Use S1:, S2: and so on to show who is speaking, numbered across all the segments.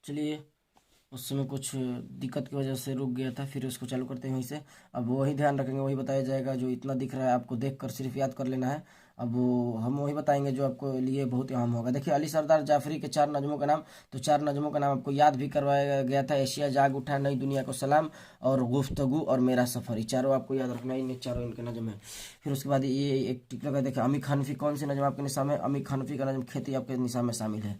S1: चलिए, उस समय कुछ दिक्कत की वजह से रुक गया था, फिर उसको चालू करते हैं वहीं से। अब वही ध्यान रखेंगे, वही बताया जाएगा जो इतना दिख रहा है आपको देख कर सिर्फ याद कर लेना है। अब वो हम वही बताएंगे जो आपको लिए बहुत ही अहम होगा। देखिए, अली सरदार जाफरी के 4 नज़मों का नाम, तो 4 नज़मों का नाम आपको याद भी करवाया गया था। एशिया जाग उठा, नई दुनिया को सलाम और गुफ्तगू और मेरा सफ़र, ये चारों आपको याद रखना है, इन चारों इनके नज़म है। फिर उसके बाद ये एक टिक लगा, देखिए अमीर हनफी कौन सी नज़म आपके निशान में, अमीर हनफी का नज़म खेती आपके निशान में शामिल है।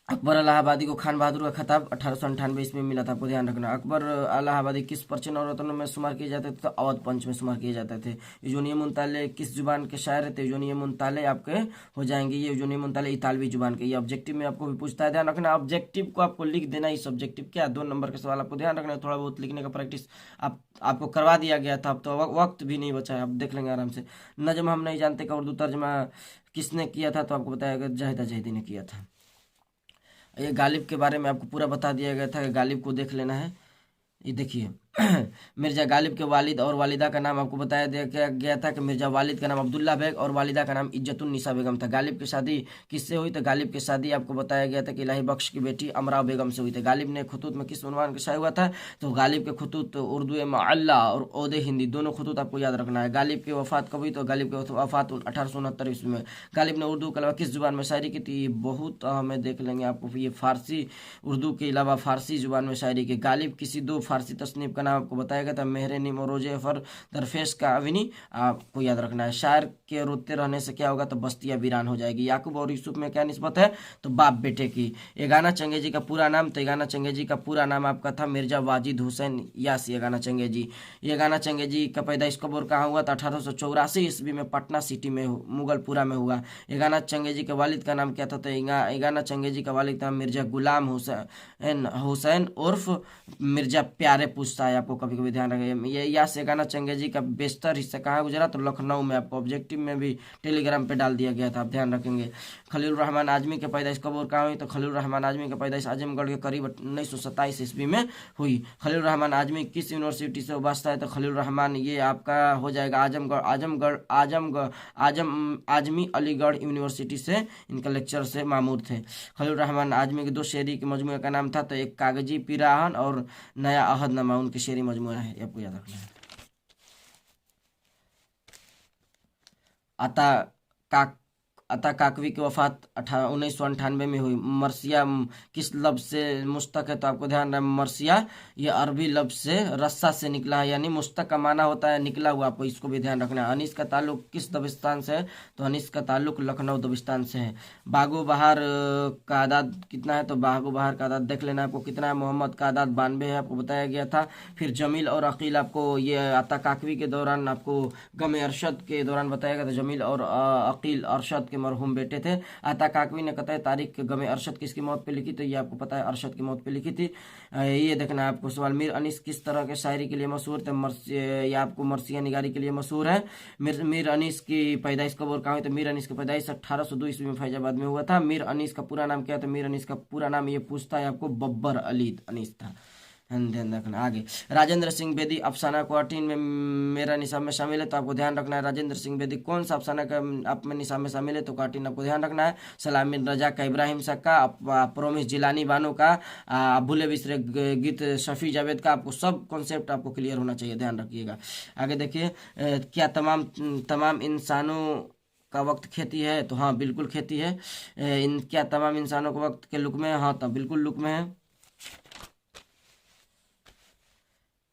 S1: अकबर इलाहाबादी को खान बहादुर का खिताब 1898 ईस्वी में मिला था, आपको ध्यान रखना। अकबर इलाहाबादी किस परचीन और रत्नों में शुमार किए जाते थे, तो अवध पंच में शुमार किए जाते थे। यूजुनी मुंताले किस जुबान के शायर थे, यूजुनी मुंताले आपके हो जाएंगे ये यूजुनी मुंताले इतालवी जुबान के। ये ऑब्जेक्टिव में आपको भी पूछता है, ध्यान रखना। ऑब्जेक्टिव को आपको लिख देना, इस ऑब्जेक्टिव क्या 2 नंबर के सवाल आपको ध्यान रखना है। थोड़ा बहुत लिखने का प्रैक्टिस आपको करवा दिया गया था, अब तो वक्त भी नहीं बचा है, आप देख लेंगे आराम से। नजम हम नहीं जानते का उर्दू तर्जमा किसने किया था, तो आपको बताया गया जाहिदा जहीदी ने किया था। ये गालिब के बारे में आपको पूरा बता दिया गया था कि गालिब को देख लेना है। ये देखिए मिर्जा गालिब के वालिद और वालिदा का नाम आपको बताया दिया गया था कि मिर्जा वालिद का नाम अब्दुल्ला बेग और वालिदा का नाम इज्जतुन्निसा बेगम था। गालिब की शादी किससे हुई, तो गालिब की शादी आपको बताया गया था कि इलाही बख्श की बेटी अमराव बेगम से हुई थी। गालिब ने खतूत में किस उन्वान के शाया हुआ था, तो गालिब के खतूत तो उर्दू मअल्ला और ओदे हिंदी दोनों खतूत आपको याद रखना है। गालिब की वफात कब हुई, तो गालिब की वफात 1869 ईस्वी में। गालिब ने उर्दू के अलावा किस जुबान में शायरी की थी, ये बहुत हमें देख लेंगे आपको। ये फारसी, उर्दू के अलावा फारसी जुबान में शायरी की। गालिब किसी 2 फारसी तसनीफ का नाम आपको बताया गया था, मेहरे निम और रोजे फर दरफेश का अविनी, आपको याद रखना है। शायर के रोते रहने से क्या होगा, तो बस्तियां वीरान हो जाएगी। याकूब और यूसुफ में क्या निस्बत है, तो बाप बेटे की। येगाना चंगेजी का पूरा नाम, तो येगाना चंगेजी का पूरा नाम आपका था मिर्जा वाजिद हुसैन यास येगाना चंगेजी। येगाना चंगेजी का पैदाइश कब और कहाँ हुआ, तो 1884 ईस्वी में पटना सिटी में मुगलपुरा में हुआ। येगाना चंगेजी के वालिद का नाम क्या था, तो येगाना चंगेजी का वालिद था मिर्जा गुलाम हुसैन हुसैन उर्फ मिर्जा प्यारे पूछता है, आपको कभी कभी ध्यान रखें। ये या शेगाना चंगेजी का बेशतर हिस्सा कहाँ गुजरा, तो लखनऊ में। आपको ऑब्जेक्टिव में भी टेलीग्राम पे डाल दिया गया था, आप ध्यान रखेंगे। खलील रहमान आजमी के पैदाइश कब और कहाँ हुई, तो खलील रहमान आजमी की पैदाइश आजमगढ़ के करीब 1927 ईस्वी में हुई। खलील रहमान आजमी किस यूनिवर्सिटी से वास्ता है, तो खलील रहमान ये आपका हो जाएगा आजमगढ़ आजमगढ़ आजमगढ़ आजम आजमी अलीगढ़ यूनिवर्सिटी से इनका लेक्चर से मामूर थे। खलील रहमान आजमी के 2 शेरी के मजमूए का नाम था, तो एक कागजी पिराहन और नया अहदनामा, उनकी शेरी मजमूआ है, आपको याद रखना है। अता का अता काकवी की वफात 1998 में हुई। मरसिया किस लफ्ज से मुश्तक है, तो आपको ध्यान रहे मरसिया ये अरबी लफ्ज से रस्सा से निकला है, यानी मुश्तक का माना होता है निकला हुआ, आपको इसको भी ध्यान रखना है। अनीस का ताल्लुक किस दबिस्तान से है, तो अनीस का ताल्लुक लखनऊ दबिस्तान से है। बागो बहार का आदाद कितना है, तो बागो बहार का आदाद देख लेना आपको कितना है। मोहम्मद का आदाद 92 है, आपको बताया गया था। फिर जमील और अकील आपको ये अता काकवी के दौरान आपको गम अरशद के दौरान बताया गया था। जमील और अकील अरशद के मरहूम बेटे थे। अता काकवी ने कतई तारीख गम अरशद किसकी मौत पे लिखी, तो ये आपको पता है अरशद की मौत पे लिखी थी। ये देखना है आपको सवाल। मीर अनीस किस तरह के शायरी के लिए मशहूर थे, ये आपको मरसिया निगारी के लिए मशहूर है। मीर अनीस की पैदाइश कब और कहाँ हुई, तो मीर अनीस की पैदाइश 1802 ईस्वी में फैजाबाद में हुआ था। मीर अनीस का पूरा नाम क्या था, मीर अनीस का पूरा नाम ये पूछता है आपको बब्बर अली अनीस था। ध्यान रखना। आगे राजेंद्र सिंह बेदी अफसाना क्वार्टीन में मेरा निशान में शामिल है, तो आपको ध्यान रखना है राजेंद्र सिंह बेदी कौन सा अफसाना का आप में निशान में शामिल है, तो क्वार्टीन आपको ध्यान रखना है। सलामी रजा का, इब्राहिम शक का, प्रोमिस जिलानी बानो का, भूले बिसरे गीत शफी जावेद का, आपको सब कॉन्सेप्ट आपको क्लियर होना चाहिए, ध्यान रखिएगा। आगे देखिए क्या तमाम तमाम इंसानों का वक्त खेती है, तो हाँ बिल्कुल खेती है। इन क्या तमाम इंसानों का वक्त के लुक में है, हाँ तो बिल्कुल लुक में है।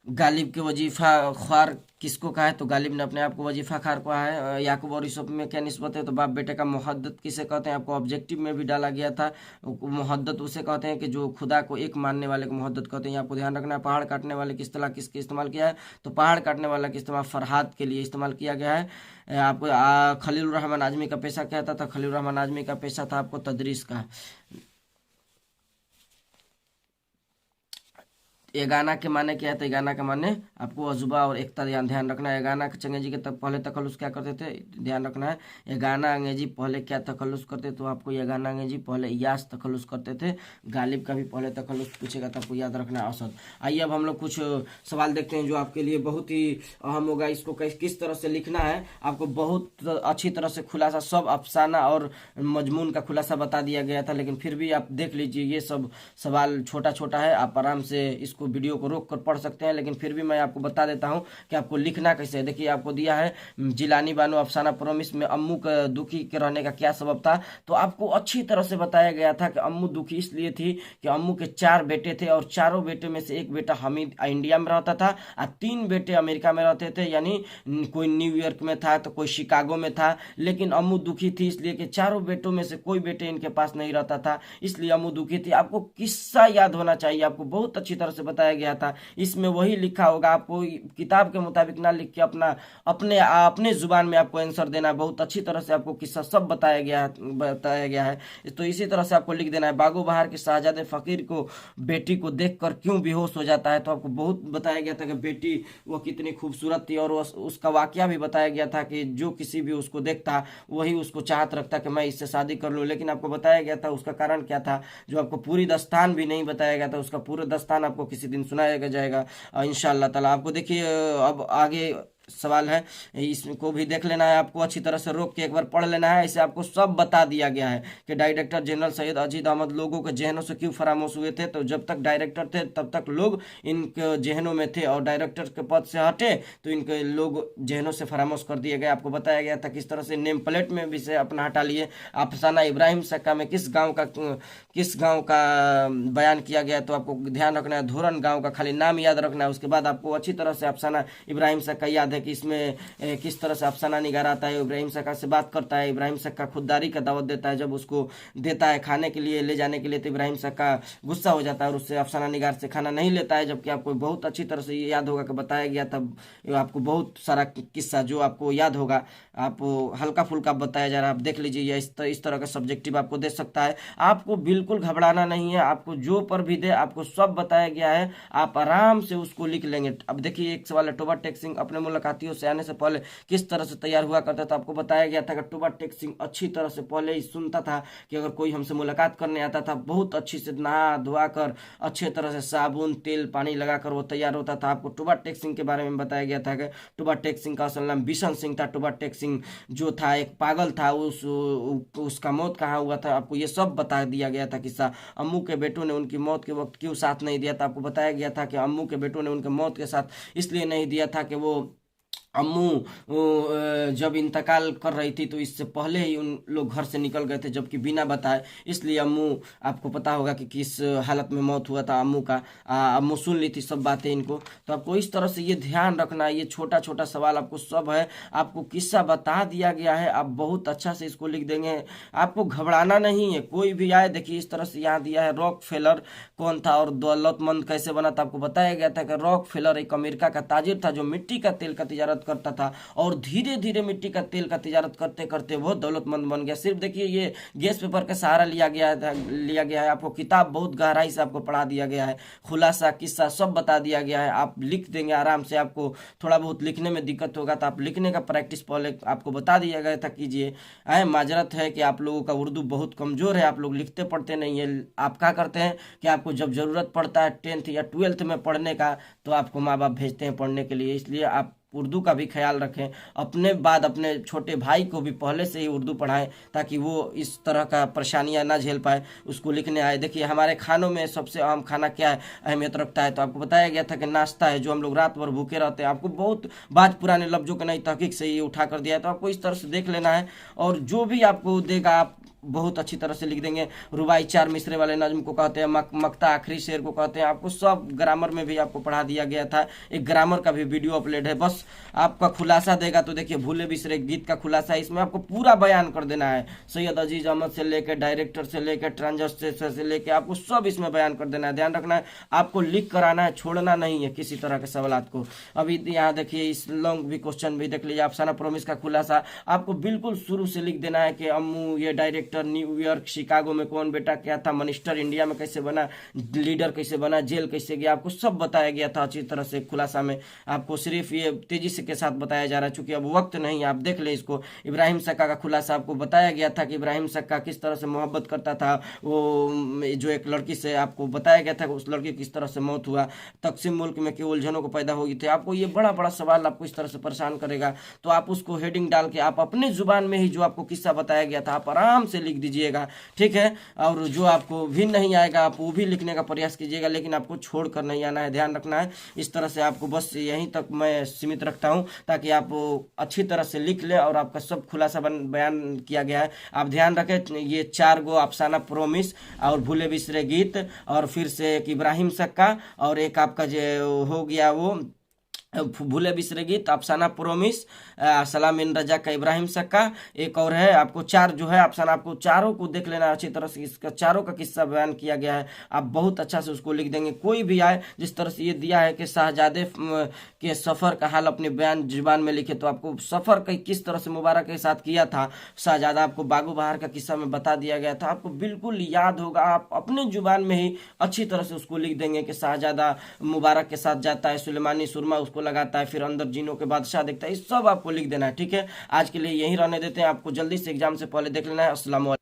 S1: गालिब के वजीफा ख्वार किसको कहा है, तो गालिब ने अपने आप को वजीफा खार कहा है। याकूब और यूसुफ में क्या निस्बत है, तो बाप बेटे का। मुहद्दत किसे कहते हैं, आपको ऑब्जेक्टिव में भी डाला गया था। मुहद्दत उसे कहते हैं कि जो खुदा को एक मानने वाले को मुहद्दत कहते हैं, आपको ध्यान रखना है। पहाड़ काटने वाले की इस्तेलाह किसके इस्तेमाल किया है, तो पहाड़ काटने वाला का इस्तेमाल फरहाद के लिए इस्तेमाल किया गया है। आपको खलील रहमान आजमी का पेशा क्या था, तो खलील रहमान आजमी का पेशा था आपको तदरीस का। एगाना के माने क्या है? तो एगाना के माने आपको अजूबा और एकता ध्यान रखना है। एगाना के अंग्रेजी के तब पहले तखल्लुस क्या करते थे, ध्यान रखना है। एगाना अंग्रेजी पहले क्या तखल्लुस करते, तो आपको एगाना अंग्रेजी पहले यास तखल्लुस करते थे। गालिब का भी पहले तखल्लुस पूछेगा तो आपको याद रखना है औसत। आइए अब हम लोग कुछ सवाल देखते हैं जो आपके लिए बहुत ही अहम होगा। इसको किस तरह से लिखना है आपको बहुत अच्छी तरह से खुलासा, सब अफसाना और मजमून का खुलासा बता दिया गया था, लेकिन फिर भी आप देख लीजिए ये सब सवाल छोटा छोटा है, आप आराम से इसको वीडियो को रोक कर पढ़ सकते हैं, लेकिन फिर भी मैं आपको बता देता हूं कि आपको लिखना कैसे है। देखिए आपको दिया है जिलानी बानो अफसाना प्रोमिस में अम्मू का दुखी के रहने का क्या सबब था। तो आपको अच्छी तरह से बताया गया था कि अम्मू दुखी इसलिए थी कि अम्मू के 4 बेटे थे और चारों बेटे में से एक बेटा हमीद इंडिया में रहता था और 3 बेटे अमेरिका में रहते थे, यानी कोई न्यूयॉर्क में था तो कोई शिकागो में था। लेकिन अम्मू दुखी थी इसलिए कि चारों बेटों में से कोई बेटे इनके पास नहीं रहता था, इसलिए अम्मू दुखी थी। आपको किस्सा याद होना चाहिए, आपको बहुत अच्छी तरह से बताया गया था। इसमें वही लिखा होगा, आपको किताब के मुताबिक ना लिख के अपना अपने जुबान में आपको आंसर देना। बहुत अच्छी तरह से आपको किस्सा सब बताया गया है। तो इसी तरह से आपको लिख देना है बागो बहार के शाहजादे फकीर को बेटी को देखकर क्यों बेहोश हो जाता है। तो आपको बहुत बताया गया था कि बेटी वो कितनी खूबसूरत थी और उसका वाकया भी बताया गया था कि जो किसी भी उसको देखता वही उसको चाहत रखता कि मैं इससे शादी कर लूं। लेकिन आपको बताया गया था उसका कारण क्या था, जो आपको पूरी दस्तान भी नहीं बताया गया था। उसका पूरा दस्तान आपको किसी दिन सुनाया जाएगा इंशाअल्लाह ताला। आपको देखिए अब आगे सवाल है, इसको भी देख लेना है, आपको अच्छी तरह से रोक के एक बार पढ़ लेना है। इसे आपको सब बता दिया गया है कि डायरेक्टर जनरल सैयद अजीज अहमद लोगों के जहनों से क्यों फरामोश हुए थे। तो जब तक डायरेक्टर थे तब तक लोग इनके जहनों में थे और डायरेक्टर के पद से हटे तो इनके लोग जहनों से फरामोश कर दिए गए। आपको बताया गया था किस तरह से नेम प्लेट में भी से अपना हटा लिए। अफसाना इब्राहिम सक्का में किस गाँव का बयान किया गया, तो आपको ध्यान रखना है धोरन गाँव का खाली नाम याद रखना है। उसके बाद आपको अच्छी तरह से अफसाना इब्राहिम सक्का याद है कि इसमें किस तरह से अफसाना निगार आता है, इब्राहिम सक्का से बात करता है, इब्राहिम सक्का खुददारी का दावत देता है, जब उसको देता है खाने के लिए ले जाने के लिए तो इब्राहिम सक्का गुस्सा हो जाता है और उससे अफसाना निगार से खाना नहीं लेता है। जबकि आपको बहुत अच्छी तरह से याद होगा कि बताया गया था, आपको बहुत सारा किस्सा जो आपको याद होगा आप हल्का फुल्का बताया जा रहा है, आप देख लीजिए। इस तरह का सब्जेक्टिव आपको दे सकता है। आपको बिल्कुल घबराना नहीं है, आपको जो पर भी दे आपको सब बताया गया है, आप आराम से उसको लिख लेंगे। अब देखिए एक सवाल है, टोबा टेक सिंह अपने मुलाकातियों से आने से पहले किस तरह से तैयार हुआ करता था। आपको बताया गया था कि टोबा टेक सिंह अच्छी तरह से पहले ही सुनता था कि अगर कोई हमसे मुलाकात करने आता था बहुत अच्छी से नहा धोआ कर अच्छे तरह से साबुन तेल पानी लगाकर वो तैयार होता था। आपको टोबा टेक सिंह के बारे में बताया गया था कि टोबा टेक सिंह का असल नाम बिशन सिंह था। टोबा टेक सिंह जो था एक पागल था, उसका मौत कहाँ हुआ था आपको ये सब बता दिया गया था किस्सा। अम्मू के बेटों ने उनकी मौत के वक्त क्यों साथ नहीं दिया था, आपको बताया गया था कि अम्मू के बेटों ने उनके मौत के साथ इसलिए नहीं दिया था कि वो अम्मू जब इंतकाल कर रही थी तो इससे पहले ही उन लोग घर से निकल गए थे, जबकि बिना बताए। इसलिए अम्मू आपको पता होगा कि किस हालत में मौत हुआ था अम्मू का। अम्मू सुन ली थी सब बातें इनको। तो आपको इस तरह से ये ध्यान रखना, ये छोटा छोटा सवाल आपको सब है, आपको किस्सा बता दिया गया है, आप बहुत अच्छा से इसको लिख देंगे। आपको घबराना नहीं है, कोई भी आए। देखिए इस तरह से यहाँ दिया है रॉक फेलर कौन था और दौलतमंद कैसे बना था। आपको बताया गया था कि रॉक फेलर एक अमेरिका का ताजिर था जो मिट्टी का तेल का तिजारत करता था और धीरे धीरे मिट्टी का तेल का तिजारत करते करते वो दौलतमंद बन गया। सिर्फ देखिए ये गैस पेपर का सहारा लिया गया है। आपको किताब बहुत गहराई से आपको पढ़ा दिया गया है, खुलासा किस्सा सब बता दिया गया है। आप लिख देंगे आराम से। आपको थोड़ा बहुत लिखने में दिक्कत होगा तो आप लिखने का प्रैक्टिस पहले आपको बता दिया गया था कीजिए। माजरत है कि आप लोगों का उर्दू बहुत कमजोर है, आप लोग लिखते पढ़ते नहीं है। आप क्या करते हैं कि आपको जब जरूरत पड़ता है 10th या 12th में पढ़ने का तो आपको माँ बाप भेजते हैं पढ़ने के लिए। इसलिए आप उर्दू का भी ख्याल रखें, अपने बाद अपने छोटे भाई को भी पहले से ही उर्दू पढ़ाएं ताकि वो इस तरह का परेशानियां ना झेल पाए, उसको लिखने आए। देखिए हमारे खानों में सबसे अहम खाना क्या है, अहमियत रखता है, तो आपको बताया गया था कि नाश्ता है, जो हम लोग रात भर भूखे रहते हैं। आपको बहुत बात पुराने लफ्जों के नई तहकीक से ये उठा कर दिया है, तो आपको इस तरह से देख लेना है और जो भी आपको देगा आप बहुत अच्छी तरह से लिख देंगे। रुबाई 4 मिसरे वाले नज्म को कहते हैं, मक्ता आखिरी शेर को कहते हैं। आपको सब ग्रामर में भी आपको पढ़ा दिया गया था, एक ग्रामर का भी वीडियो अपलोड है। बस आपका खुलासा देगा तो देखिए भूले बिसरे गीत का खुलासा, इसमें आपको पूरा बयान कर देना है। सैयद अजीज अहमद से लेकर डायरेक्टर से लेकर ट्रांसजेंडर से लेकर आपको सब इसमें बयान कर देना है। ध्यान रखना है आपको लिख कर आना है, छोड़ना नहीं है किसी तरह के सवाल को। अभी यहाँ देखिए इस लॉन्ग भी क्वेश्चन भी देख लीजिए। अफसाना प्रोमिस का खुलासा आपको बिल्कुल शुरू से लिख देना है कि अम्मू ये डायरेक्टर मैनचेस्टर, न्यूयॉर्क, शिकागो में कौन बेटा क्या था, मिनिस्टर इंडिया में कैसे बना, लीडर कैसे बना, जेल कैसे गया, आपको सब बताया गया था अच्छी तरह से खुलासा में। आपको सिर्फ ये तेजी से के साथ बताया जा रहा है, चूंकि अब वक्त नहीं, आप देख ले इसको। इब्राहिम सक्का का खुलासा आपको बताया गया था कि इब्राहिम सक्का किस तरह से मोहब्बत करता था, वो जो एक लड़की से, आपको बताया गया था कि उस लड़की की किस तरह से मौत हुआ, तकसीम मुल्क में क्यों उलझनों को पैदा होगी थे। आपको ये बड़ा बड़ा सवाल आपको इस तरह से परेशान करेगा, तो आप उसको हेडिंग डाल के आप अपने जुबान में ही जो आपको किस्सा बताया गया था आप आराम से लिख दीजिएगा, ठीक है। और जो आपको भी नहीं आएगा आप वो भी लिखने का प्रयास कीजिएगा, लेकिन आपको छोड़कर नहीं आना है, ध्यान रखना है। इस तरह से आपको बस यहीं तक मैं सीमित रखता हूं, ताकि आप अच्छी तरह से लिख ले और आपका सब खुलासा बयान किया गया है। आप ध्यान रखें, ये 4 गो अफसाना प्रोमिस और भूले बिसरे गीत, और फिर से एक इब्राहिम सक्का, और एक आपका जो हो गया वो भूले बिसरे गीत, अफसाना प्रोमिस, सलाम इन रजा का इब्राहिम सक्का, एक और है आपको 4 जो है अफसाना, आपको चारों को देख लेना अच्छी तरह से, इसका चारों का किस्सा बयान किया गया है। आप बहुत अच्छा से उसको लिख देंगे, कोई भी आए जिस तरह से ये दिया है कि शाहजादे के सफ़र का हाल अपने बयान जुबान में लिखे, तो आपको सफ़र का किस तरह से मुबारक के साथ किया था शाहजादा, आपको बागो बहार का किस्सा में बता दिया गया था, आपको बिल्कुल याद होगा। आप अपने जुबान में ही अच्छी तरह से उसको लिख देंगे कि शाहजादा मुबारक के साथ जाता है, सुलेमानी सुरमा उसको लगाता है, फिर अंदर जिनों के बादशाह देखता है, ये सब आपको लिख देना है, ठीक है। आज के लिए यहीं रहने देते हैं, आपको जल्दी से एग्जाम से पहले देख लेना है। अस्सलाम वालेकुम।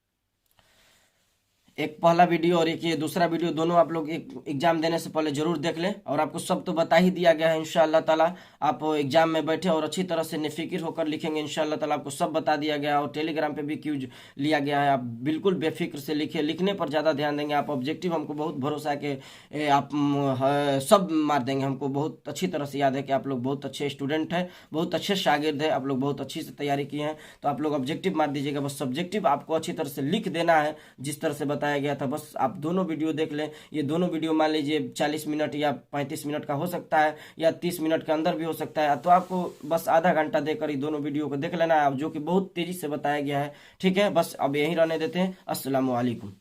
S1: एक पहला वीडियो और एक ये दूसरा वीडियो, दोनों आप लोग एक एग्जाम देने से पहले जरूर देख लें। और आपको सब तो बता ही दिया गया है, इंशाअल्लाह ताला आप एग्जाम में बैठे और अच्छी तरह से निफिक्र होकर लिखेंगे, इंशाअल्लाह ताला आपको सब बता दिया गया है। और टेलीग्राम पे भी क्यूज लिया गया है, आप बिल्कुल बेफिक्र से लिखे, लिखने पर ज़्यादा ध्यान देंगे आप। ऑब्जेक्टिव हमको बहुत भरोसा है कि आप सब मार देंगे, हमको बहुत अच्छी तरह से याद है कि आप लोग बहुत अच्छे स्टूडेंट हैं, बहुत अच्छे शागिर्द हैं, आप लोग बहुत अच्छी से तैयारी किए हैं, तो आप लोग ऑब्जेक्टिव मार दीजिएगा। बस सब्जेक्टिव आपको अच्छी तरह से लिख देना है जिस तरह से बताया गया था। बस आप दोनों वीडियो देख लें, ये दोनों वीडियो मान लीजिए 40 मिनट या 35 मिनट का हो सकता है, या 30 मिनट के अंदर भी हो सकता है, तो आपको बस आधा घंटा देकर ये दोनों वीडियो को देख लेना है, जो कि बहुत तेजी से बताया गया है, ठीक है। बस अब यहीं रहने देते हैं। अस्सलाम वालेकुम।